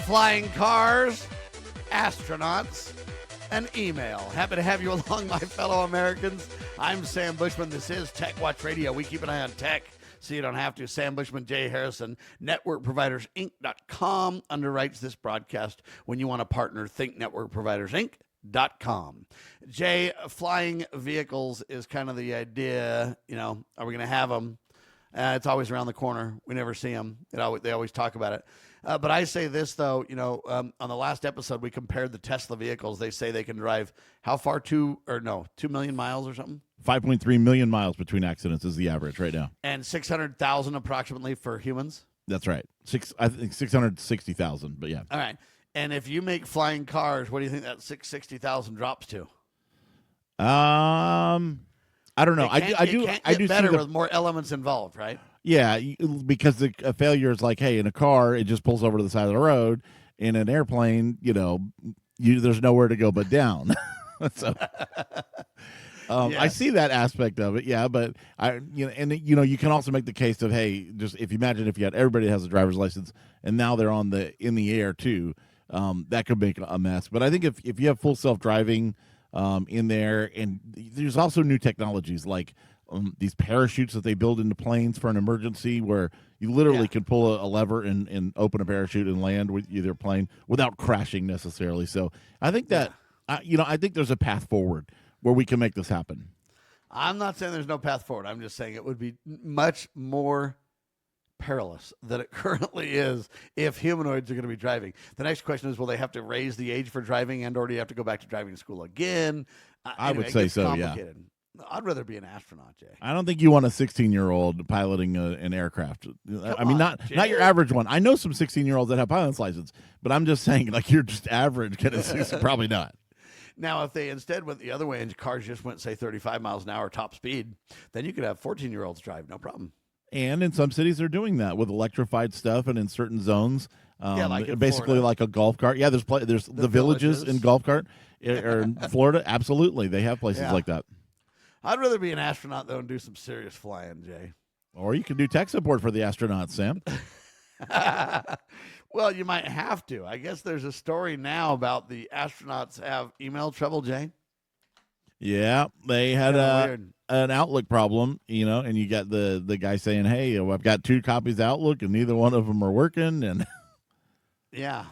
flying cars, astronauts, and email. Happy to have you along, my fellow Americans. I'm Sam Bushman. This is TechWatch Radio. We keep an eye on tech so you don't have to. Sam Bushman, Jay Harrison, NetworkProvidersInc.com underwrites this broadcast. When you want to partner, think NetworkProvidersInc.com. Jay, flying vehicles is kind of the idea. You know, are we going to have them? It's always around the corner. We never see them. They always talk about it. But I say this, though, on the last episode, we compared the Tesla vehicles. They say they can drive how far? 2 million miles or something? 5.3 million miles between accidents is the average right now. And 600,000 approximately for humans? That's right. I think 660,000, but yeah. All right. And if you make flying cars, what do you think that 660,000 drops to? I don't know. I do better with more elements involved, right? Yeah, because a failure is like, hey, in a car, it just pulls over to the side of the road. In an airplane, there's nowhere to go but down. So, I see that aspect of it. Yeah, but you can also make the case of, hey, just if you imagine if you had everybody that has a driver's license and now they're in the air too, that could make a mess. But I think if you have full self-driving in there, and there's also new technologies like these parachutes that they build into planes for an emergency, where you literally can pull a lever and open a parachute and land with either plane without crashing necessarily. So I think that I think there's a path forward where we can make this happen. I'm not saying there's no path forward. I'm just saying it would be much more perilous than it currently is if humanoids are going to be driving. The next question is, will they have to raise the age for driving, and or do you have to go back to driving school again? I would say so, yeah. I'd rather be an astronaut, Jay. I don't think you want a 16-year-old piloting an aircraft. Not your average one. I know some 16-year-olds that have pilot's license, but I'm just saying, like, you're just average. Probably not. Now, if they instead went the other way and cars just went, say, 35 miles an hour top speed, then you could have 14-year-olds drive, no problem. And in some cities, they're doing that with electrified stuff, and in certain zones, like basically Florida. Like a golf cart. Yeah, there's the villages in golf cart, or in Florida. Absolutely, they have places like that. I'd rather be an astronaut, though, and do some serious flying, Jay. Or you can do tech support for the astronauts, Sam. Well, you might have to. I guess there's a story now about the astronauts have email trouble, Jay. Yeah, they had an Outlook problem, and you got the guy saying, hey, I've got 2 copies of Outlook, and neither one of them are working. And yeah,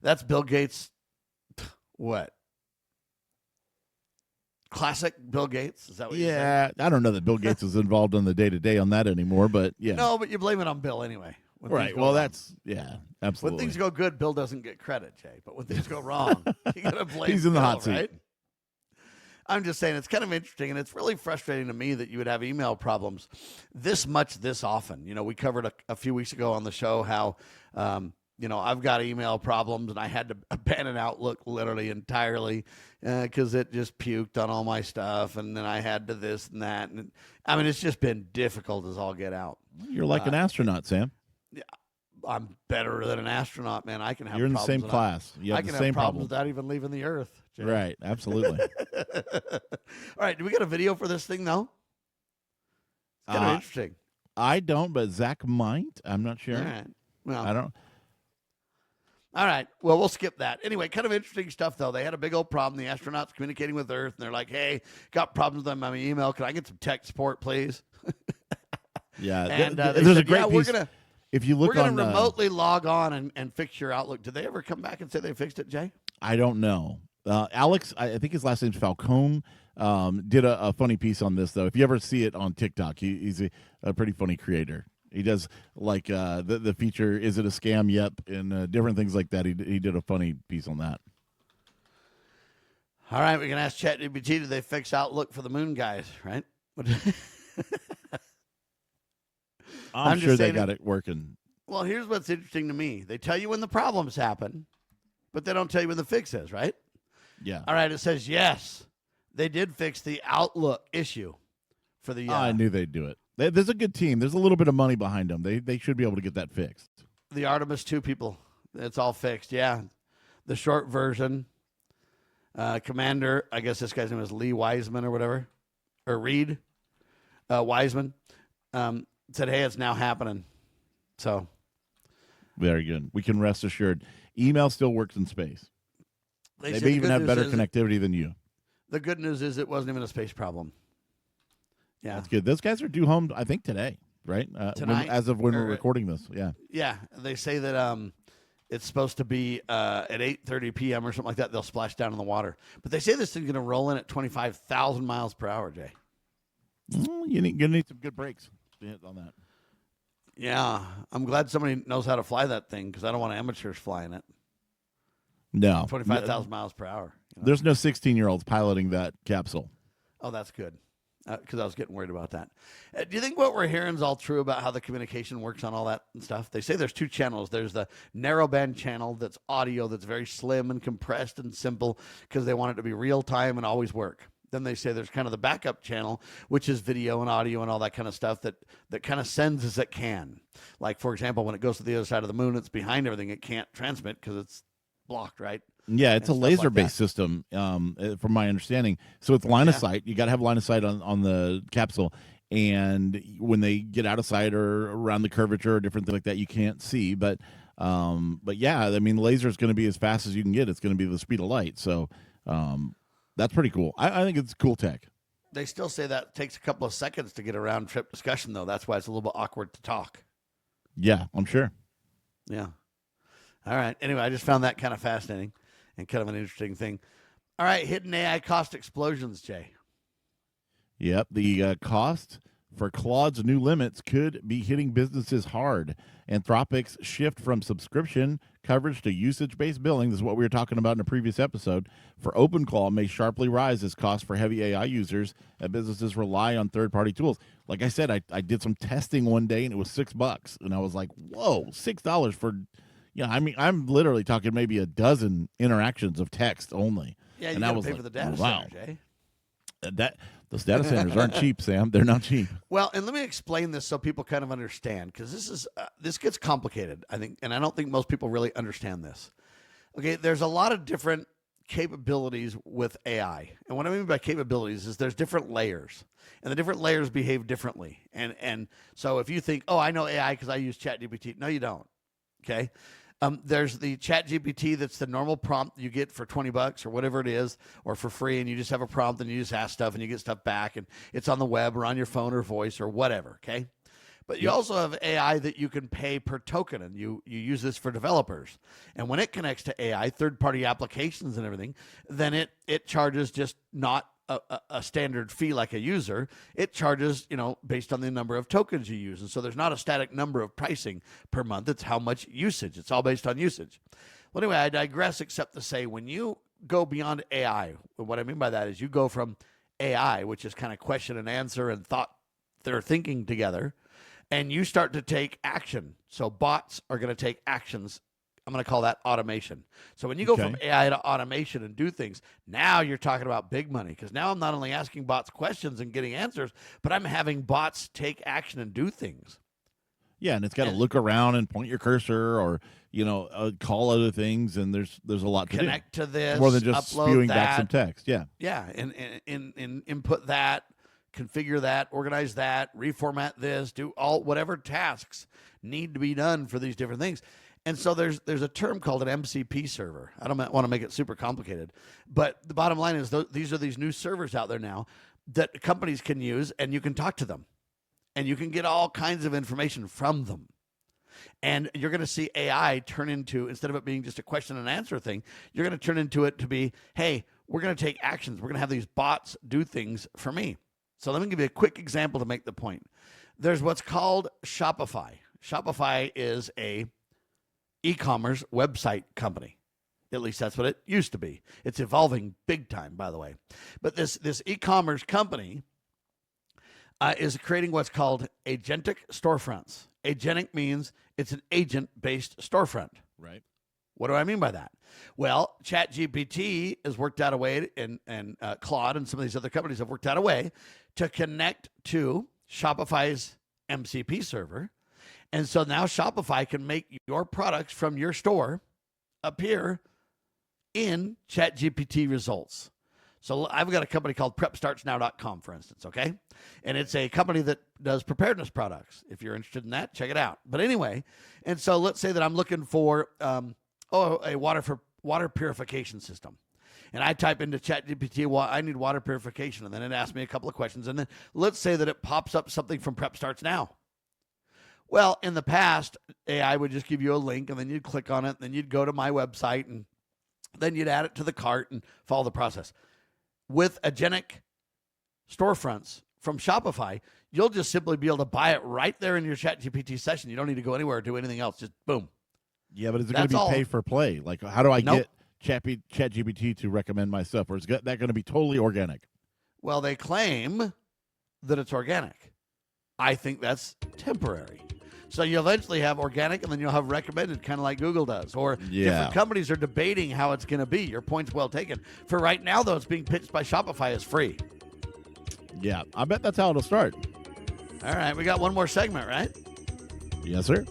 that's Bill Gates. What? Classic Bill Gates? Is that what you're saying? Yeah, I don't know that Bill Gates is involved on the day-to-day on that anymore, but yeah. No, but you blame it on Bill anyway. Right, well, absolutely. When things go good, Bill doesn't get credit, Jay. But when things go wrong, you got to blame He's in the Bill, hot seat. right? I'm just saying it's kind of interesting, and it's really frustrating to me that you would have email problems this often. We covered a few weeks ago on the show how I've got email problems, and I had to abandon Outlook literally entirely because it just puked on all my stuff, and then I had to this and that. And it's just been difficult as all get out. You're like an astronaut, Sam. Yeah, I'm better than an astronaut, man. I can have. You're in the same class. I can have problems without even leaving the Earth. Jay. Right, absolutely. All right, do we get a video for this thing though? It's kind of interesting. I don't, but Zach might. I'm not sure. All right. Well, I don't. All right. Well, we'll skip that. Anyway, kind of interesting stuff, though. They had a big old problem. The astronauts communicating with Earth, and they're like, hey, got problems with my email. Can I get some tech support, please? Yeah. And there's a great piece. If you look we're going to remotely log on and fix your Outlook. Did they ever come back and say they fixed it, Jay? I don't know. Alex, I think his last name's Falcone, did a funny piece on this, though. If you ever see it on TikTok, he's a pretty funny creator. He does like the feature, is it a scam? Yep. And different things like that. He did a funny piece on that. All right. We can ask ChatGPT, did they fix Outlook for the moon guys, right? I'm sure they got it working. Well, here's what's interesting to me. They tell you when the problems happen, but they don't tell you when the fix is, right? Yeah. All right. It says, yes, they did fix the Outlook issue for the. I knew they'd do it. There's a good team. There's a little bit of money behind them. They should be able to get that fixed. The Artemis 2 people. It's all fixed. Yeah. The short version. Commander, I guess this guy's name is Lee Wiseman or whatever. Or Reed Wiseman. Said, hey, it's now happening. So Very good. We can rest assured. Email still works in space. They say may the even good have news better is- connectivity than you. The good news is it wasn't even a space problem. Yeah. That's good. Those guys are due home, I think, today, right? Tonight, as of when we're or- recording this. Yeah. Yeah. They say that it's supposed to be at 8:30 p.m. or something like that. They'll splash down in the water. But they say this thing's going to roll in at 25,000 miles per hour, Jay. You need some good brakes on that. Yeah. I'm glad somebody knows how to fly that thing because I don't want amateurs flying it. No. 25,000 miles per hour. You know? There's no 16-year-olds piloting that capsule. Oh, that's good. Because I was getting worried about that. Do you think what we're hearing is all true about how the communication works on all that and stuff? They say there's two channels. There's the narrowband channel that's audio, that's very slim and compressed and simple because they want it to be real time and always work. Then they say there's kind of the backup channel, which is video and audio and all that kind of stuff that kind of sends as it can. Like, for example, when it goes to the other side of the moon, it's behind everything. It can't transmit because it's blocked, right? Yeah, it's a laser-based system, from my understanding. So it's line of sight. You got to have line of sight on the capsule. And when they get out of sight or around the curvature or different things like that, you can't see. But yeah, I mean, laser is going to be as fast as you can get. It's going to be the speed of light. So that's pretty cool. I think it's cool tech. They still say that takes a couple of seconds to get a round trip discussion, though. That's why it's a little bit awkward to talk. Yeah, I'm sure. Yeah. All right. Anyway, I just found that kind of fascinating and kind of an interesting thing. All right. Hidden AI cost explosions, Jay. Yep. The cost for Claude's new limits could be hitting businesses hard. Anthropic's shift from subscription coverage to usage-based billing, this is what we were talking about in a previous episode, for OpenClaw may sharply rise as costs for heavy AI users and businesses rely on third-party tools. Like I said, I did some testing one day and it was $6. And I was like, whoa, $6 for... Yeah, I mean, I'm literally talking maybe a dozen interactions of text only. Yeah, you and got to was pay like, for the data wow. center, Jay. Those data centers aren't cheap, Sam. They're not cheap. Well, and let me explain this so people kind of understand, because this gets complicated, I think, and I don't think most people really understand this. Okay, there's a lot of different capabilities with AI. And what I mean by capabilities is there's different layers, and the different layers behave differently. And so if you think, oh, I know AI because I use ChatGPT. No, you don't. Okay. There's the ChatGPT that's the normal prompt you get for $20 or whatever it is, or for free, and you just have a prompt and you just ask stuff and you get stuff back, and it's on the web or on your phone or voice or whatever, okay? But you also have AI that you can pay per token, and you use this for developers. And when it connects to AI, third-party applications and everything, then it charges just not a standard fee like a user. It charges, based on the number of tokens you use. And so there's not a static number of pricing per month. It's how much usage. It's all based on usage. Well, anyway, I digress, except to say when you go beyond AI, what I mean by that is you go from AI, which is kind of question and answer and thought, they're thinking together, and you start to take action. So bots are going to take actions. I'm going to call that automation. So when you go from AI to automation and do things, now you're talking about big money, because now I'm not only asking bots questions and getting answers, but I'm having bots take action and do things. Yeah, and it's got to look around and point your cursor or, call other things, and there's a lot to connect do. to this, more than just upload spewing that, back some text. Yeah. Yeah, and input that, configure that, organize that, reformat this, do all whatever tasks need to be done for these different things. And so there's a term called an MCP server. I don't want to make it super complicated, but the bottom line is these are these new servers out there now that companies can use, and you can talk to them, and you can get all kinds of information from them. And you're going to see AI turn into, instead of it being just a question and answer thing, you're going to turn into it to be, hey, we're going to take actions. We're going to have these bots do things for me. So let me give you a quick example to make the point. There's what's called Shopify. Shopify is a e-commerce website company. At least that's what it used to be. It's evolving big time, by the way. But this e-commerce company is creating what's called Agentic Storefronts. Agentic means it's an agent-based storefront. Right. What do I mean by that? Well, ChatGPT has worked out a way, and Claude and some of these other companies have worked out a way to connect to Shopify's MCP server. And so now Shopify can make your products from your store appear in ChatGPT results. So I've got a company called PrepStartsNow.com, for instance, okay? And it's a company that does preparedness products. If you're interested in that, check it out. But anyway, and so let's say that I'm looking for a water purification system. And I type into ChatGPT, well, I need water purification, and then it asks me a couple of questions. And then let's say that it pops up something from Prep Starts Now. Well, in the past, AI would just give you a link, and then you'd click on it, and then you'd go to my website, and then you'd add it to the cart and follow the process. With Agentic Storefronts from Shopify, you'll just simply be able to buy it right there in your ChatGPT session. You don't need to go anywhere or do anything else. Just boom. Yeah, but is it going to be pay for play? Like, how do I get ChatGPT to recommend my stuff? Or is that going to be totally organic? Well, they claim that it's organic. I think that's temporary. So you eventually have organic, and then you'll have recommended, kind of like Google does. Or different companies are debating how it's going to be. Your point's well taken. For right now, though, it's being pitched by Shopify as free. Yeah, I bet that's how it'll start. All right, we got one more segment, right? Yes, sir.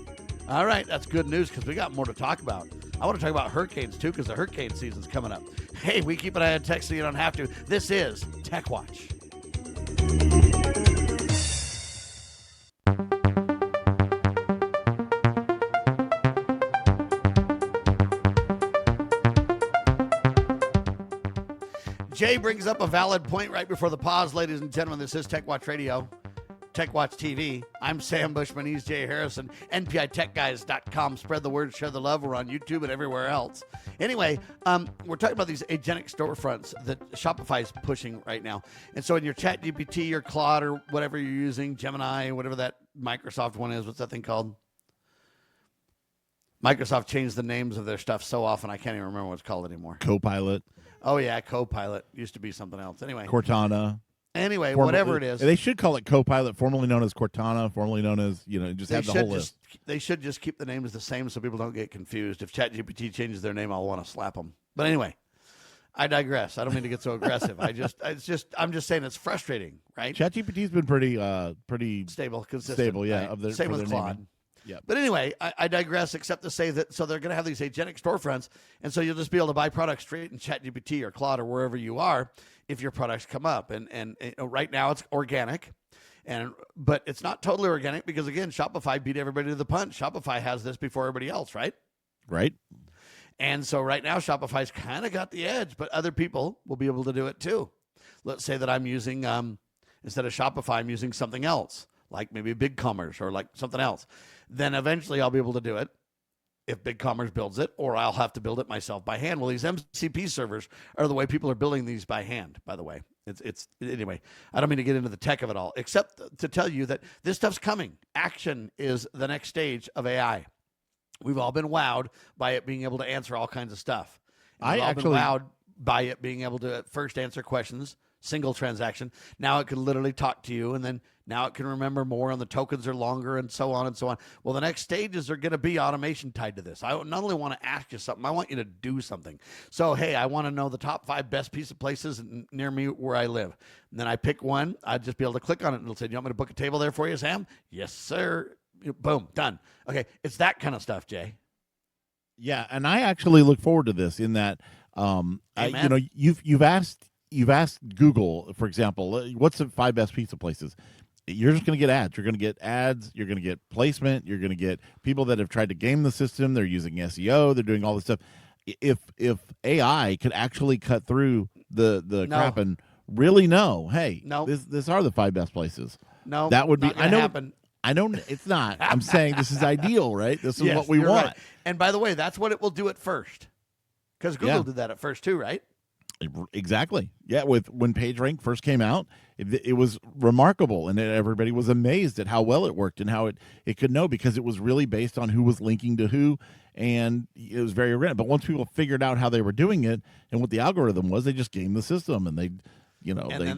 All right, that's good news because we got more to talk about. I want to talk about hurricanes, too, because the hurricane season's coming up. Hey, we keep an eye on tech so you don't have to. This is TechWatch. Jay brings up a valid point right before the pause, ladies and gentlemen. This is TechWatch Radio, TechWatch TV. I'm Sam Bushman. He's Jay Harrison. NPITechGuys.com. Spread the word, share the love. We're on YouTube and everywhere else. Anyway, we're talking about these agentic storefronts that Shopify is pushing right now. And so in your ChatGPT, your Claude, or whatever you're using, Gemini, whatever that Microsoft one is, what's that thing called? Microsoft changed the names of their stuff so often I can't even remember what it's called anymore. Copilot. Oh, yeah, Copilot. Used to be something else. Anyway. Cortana. Anyway, whatever it is. They should call it Copilot, formerly known as Cortana, formerly known as, just have the whole list. They should just keep the names the same so people don't get confused. If ChatGPT changes their name, I'll want to slap them. But anyway, I digress. I don't mean to get so aggressive. I'm just saying it's frustrating, right? ChatGPT's been pretty stable, consistent. Stable, yeah. Right? Same with Claude. Yeah. But anyway, I digress, except to say that so they're going to have these agentic storefronts, and so you'll just be able to buy products straight in ChatGPT or Claude or wherever you are if your products come up. And right now it's organic, but it's not totally organic because, again, Shopify beat everybody to the punch. Shopify has this before everybody else, right? Right. And so right now Shopify's kind of got the edge, but other people will be able to do it too. Let's say that I'm using, instead of Shopify, I'm using something else, like maybe BigCommerce or like something else. Then eventually I'll be able to do it if BigCommerce builds it, or I'll have to build it myself by hand. Well, these MCP servers are the way people are building these by hand, by the way. Anyway, I don't mean to get into the tech of it all, except to tell you that this stuff's coming. Action is the next stage of AI. We've all been wowed by it being able to answer all kinds of stuff. We've all been wowed by it being able to at first answer questions, single transaction. Now it can literally talk to you, and then now it can remember more, and the tokens are longer, and so on and so on. Well, the next stages are going to be automation tied to this. I not only want to ask you something, I want you to do something. So, hey, I want to know the top 5 best pizza places near me where I live. And then I pick one. I'd just be able to click on it, and it'll say, do you want me to book a table there for you, Sam? Yes, sir. Boom, done. Okay, it's that kind of stuff, Jay. Yeah, and I actually look forward to this in that, you've asked Google, for example, what's the 5 best pizza places? You're just going to get ads. You're going to get ads. You're going to get placement. You're going to get people that have tried to game the system. They're using SEO. They're doing all this stuff. If AI could actually cut through the crap and really know, hey, this are the 5 best places. No, that would be. I know. Happen. I know it's not. I'm saying this is ideal, right? This is what we want. Right. And by the way, that's what it will do at first, because Google did that at first too, right? Exactly. Yeah, when PageRank first came out, it was remarkable, and everybody was amazed at how well it worked and how it could know, because it was really based on who was linking to who, and it was very random. But once people figured out how they were doing it and what the algorithm was, they just gamed the system, and then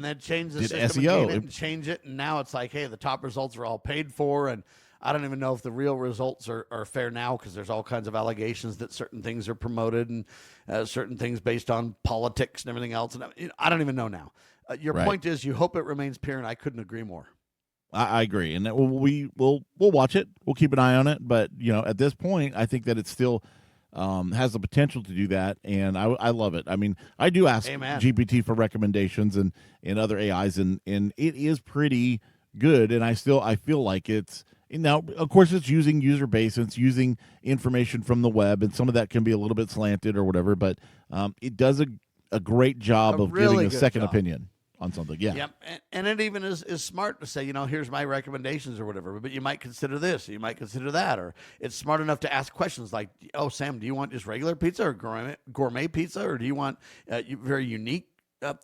they'd change the system SEO and change it, and now it's like, hey, the top results are all paid for, and I don't even know if the real results are fair now, because there's all kinds of allegations that certain things are promoted and certain things based on politics and everything else. And I don't even know now. Your point is you hope it remains pure, and I couldn't agree more. I agree. And we'll watch it. We'll keep an eye on it. But, at this point, I think that it's still has the potential to do that, and I love it. I mean, I do ask Amen. GPT for recommendations and other AIs, and it is pretty good. And I feel like it's now, of course, it's using user base, and it's using information from the web, and some of that can be a little bit slanted or whatever. But it does a great job of really giving a good second job. opinion on something. Yeah. Yep. And it even is smart to say, here's my recommendations or whatever, but you might consider this, or you might consider that, or it's smart enough to ask questions like, oh, Sam, do you want just regular pizza or gourmet pizza, or do you want very unique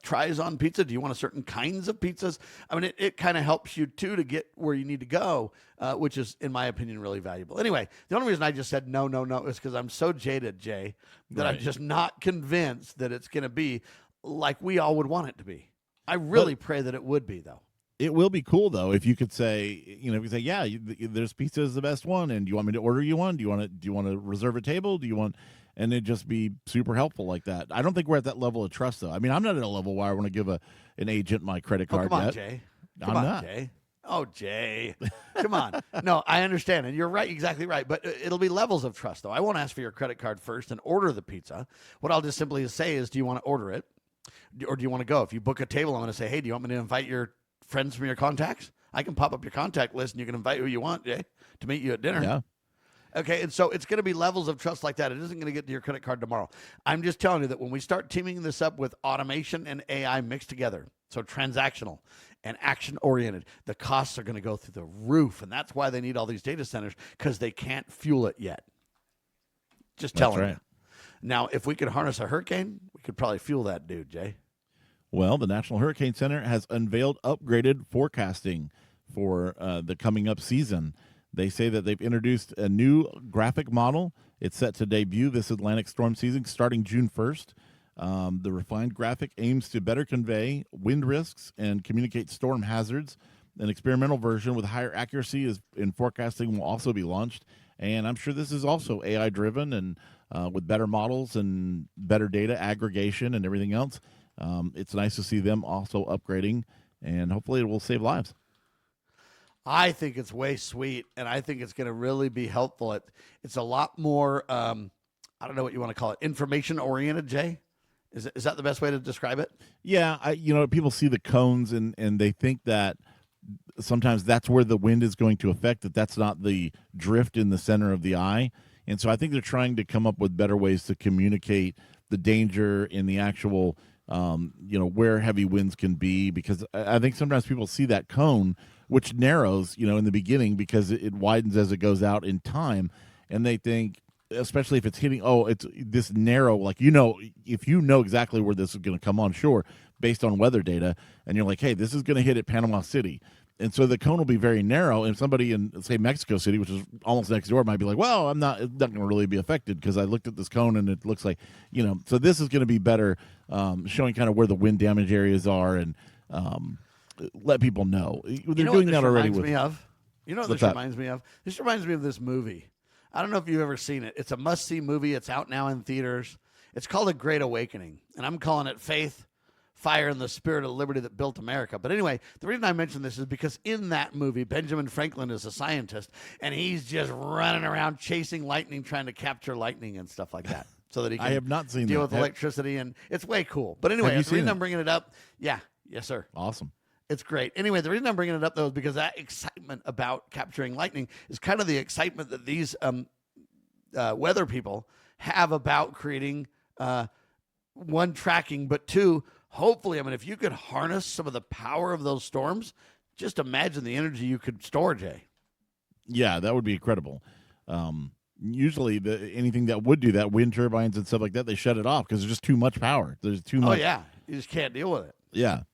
tries on pizza? Do you want a certain kinds of pizzas? I mean, it kind of helps you too to get where you need to go, which is, in my opinion, really valuable. Anyway, the only reason I just said no is because I'm so jaded, Jay, that I'm just not convinced that it's going to be like we all would want it to be. I really pray that it would be, though. It will be cool, though, if you could say, if you say, yeah, there's pizza is the best one, and do you want me to order you one? Do you want to reserve a table? And it just be super helpful like that. I don't think we're at that level of trust, though. I mean, I'm not at a level where I want to give an agent my credit card come on, yet. Jay. I'm not. Jay. Oh, Jay. Come on. No, I understand. And you're right, exactly right. But it'll be levels of trust, though. I won't ask for your credit card first and order the pizza. What I'll just simply say is, do you want to order it? Or do you want to go? If you book a table, I'm going to say, hey, do you want me to invite your friends from your contacts? I can pop up your contact list, and you can invite who you want, Jay, to meet you at dinner. Yeah. Okay, and so it's going to be levels of trust like that. It isn't going to get to your credit card tomorrow. I'm just telling you that when we start teaming this up with automation and AI mixed together, so transactional and action-oriented, the costs are going to go through the roof, and that's why they need all these data centers, because they can't fuel it yet. Just telling you. Now, if we could harness a hurricane, we could probably fuel that dude, Jay. Well, the National Hurricane Center has unveiled upgraded forecasting for the coming up season. They say that they've introduced a new graphic model. It's set to debut this Atlantic storm season starting June 1st. The refined graphic aims to better convey wind risks and communicate storm hazards. An experimental version with higher accuracy in forecasting will also be launched. And I'm sure this is also AI-driven and with better models and better data aggregation and everything else. It's nice to see them also upgrading, and hopefully it will save lives. I think it's way sweet, and I think it's going to really be helpful. It's a lot more, I don't know what you want to call it, information-oriented, Jay? Is that the best way to describe it? Yeah, people see the cones, and they think that sometimes that's where the wind is going to affect, that's not the drift in the center of the eye. And so I think they're trying to come up with better ways to communicate the danger in the actual, where heavy winds can be, because I think sometimes people see that cone, which narrows, in the beginning because it widens as it goes out in time. And they think, especially if it's hitting, it's this narrow, like, if you know exactly where this is going to come on shore based on weather data, and you're like, hey, this is going to hit at Panama City. And so the cone will be very narrow, and somebody in, say, Mexico City, which is almost next door, might be like, well, it's not going to really be affected because I looked at this cone and it looks like, so this is going to be better, showing kind of where the wind damage areas are and let people know. They're doing that already. This reminds me of? This reminds me of this movie. I don't know if you've ever seen it. It's a must-see movie. It's out now in theaters. It's called A Great Awakening, and I'm calling it Faith, Fire, and the Spirit of Liberty That Built America. But anyway, the reason I mention this is because in that movie, Benjamin Franklin is a scientist, and he's just running around chasing lightning, trying to capture lightning and stuff like that, so that he can I have not seen deal that. with electricity, and it's way cool. But anyway, the reason I'm bringing it up, yes, sir. Awesome. It's great. Anyway, the reason I'm bringing it up, though, is because that excitement about capturing lightning is kind of the excitement that these weather people have about creating, one, tracking, but two, hopefully, if you could harness some of the power of those storms, just imagine the energy you could store, Jay. Yeah, that would be incredible. Usually, anything that would do that, wind turbines and stuff like that, they shut it off because there's just too much power. There's too much. Oh, yeah. You just can't deal with it. Yeah.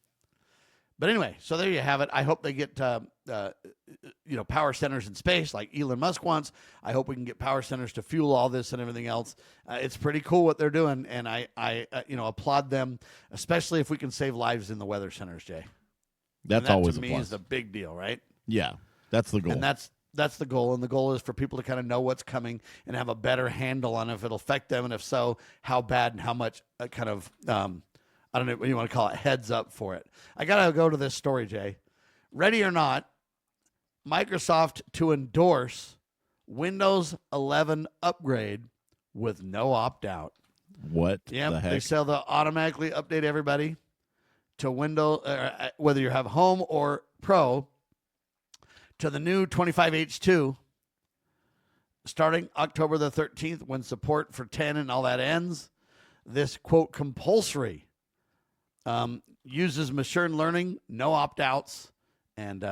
But anyway, so there you have it. I hope they get, power centers in space like Elon Musk wants. I hope we can get power centers to fuel all this and everything else. It's pretty cool what they're doing, and I applaud them, especially if we can save lives in the weather centers, Jay. That's that, always to me, is the big deal, right? Yeah, that's the goal. And that's the goal, and the goal is for people to kind of know what's coming and have a better handle on if it'll affect them, and if so, how bad and how much kind of I don't know what you want to call it, heads up for it. I got to go to this story, Jay. Ready or not, Microsoft to endorse Windows 11 upgrade with no opt-out. What Yep, the heck? they sell the automatically update everybody to Windows, whether you have Home or Pro, to the new 25H2 starting October the 13th when support for 10 and all that ends. This, quote, compulsory uses machine learning, no opt-outs. And,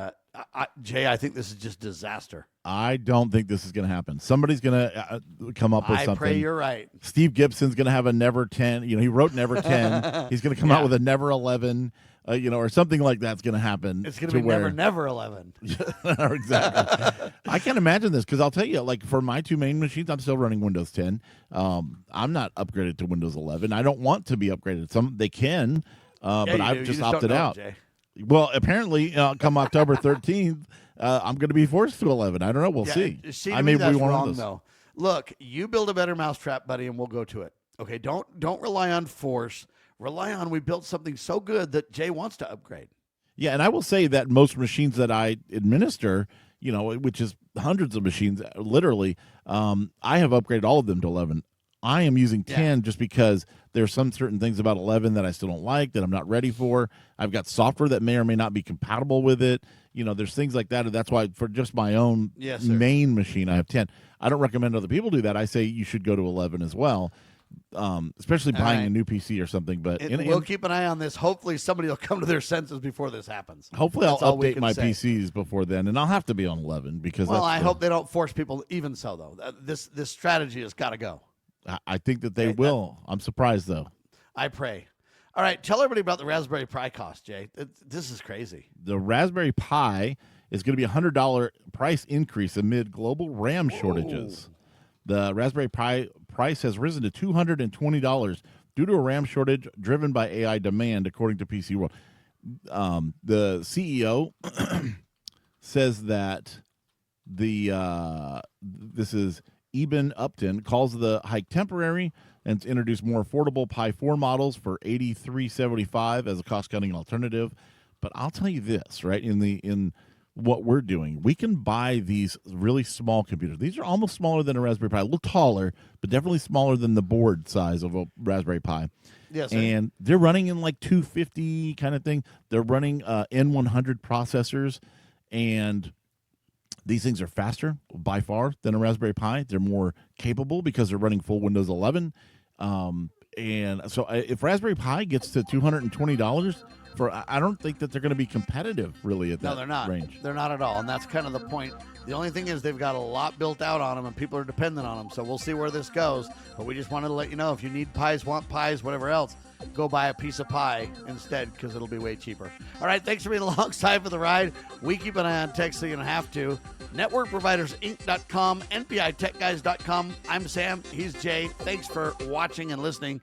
Jay, I think this is just disaster. I don't think this is going to happen. Somebody's going to come up with something. I pray you're right. Steve Gibson's going to have a Never 10. He wrote Never 10. He's going to come out with a Never 11, or something like that's going to happen. It's going to be Never 11. Exactly. I can't imagine this because I'll tell you, like for my two main machines, I'm still running Windows 10. I'm not upgraded to Windows 11. I don't want to be upgraded. Some they can, but I've just opted out. Jay. Well, apparently, come October 13th, I'm going to be forced to 11. I don't know. We'll see. I may be wrong, though. Look, you build a better mousetrap, buddy, and we'll go to it. Okay, don't rely on force. Rely on we built something so good that Jay wants to upgrade. Yeah, and I will say that most machines that I administer, which is hundreds of machines, literally, I have upgraded all of them to 11. I am using 10 just because there's some certain things about 11 that I still don't like, that I'm not ready for. I've got software that may or may not be compatible with it. There's things like that. And that's why for just my own main machine, I have 10. I don't recommend other people do that. I say you should go to 11 as well, especially buying a new PC or something. But we'll keep an eye on this. Hopefully somebody will come to their senses before this happens. Hopefully I'll update my PCs before then, and I'll have to be on 11 because. Well, I hope they don't force people. Even so, though, this strategy has got to go. I think that they will. I'm surprised, though. I pray. All right, tell everybody about the Raspberry Pi cost, Jay. This is crazy. The Raspberry Pi is going to be a $100 price increase amid global RAM shortages. The Raspberry Pi price has risen to $220 due to a RAM shortage driven by AI demand, according to PC World. The CEO says that this is Eben Upton, calls the hike temporary and to introduce more affordable Pi 4 models for $83.75 as a cost-cutting alternative. But I'll tell you this, right? In what we're doing, we can buy these really small computers. These are almost smaller than a Raspberry Pi, a little taller, but definitely smaller than the board size of a Raspberry Pi. Yes, sir. And they're running in like 250 kind of thing. They're running N100 processors, and these things are faster by far than a Raspberry Pi. They're more capable because they're running full Windows 11. And so if Raspberry Pi gets to $220, I don't think that they're going to be competitive really at that range. They're not at all, and that's kind of the point. The only thing is they've got a lot built out on them, and people are dependent on them. So we'll see where this goes. But we just wanted to let you know, if you need pies, want pies, whatever else, go buy a piece of pie instead because it'll be way cheaper. All right, thanks for being alongside for the ride. We keep an eye on tech so you don't have to. NetworkProvidersInc.com, NPITechGuys.com. I'm Sam. He's Jay. Thanks for watching and listening.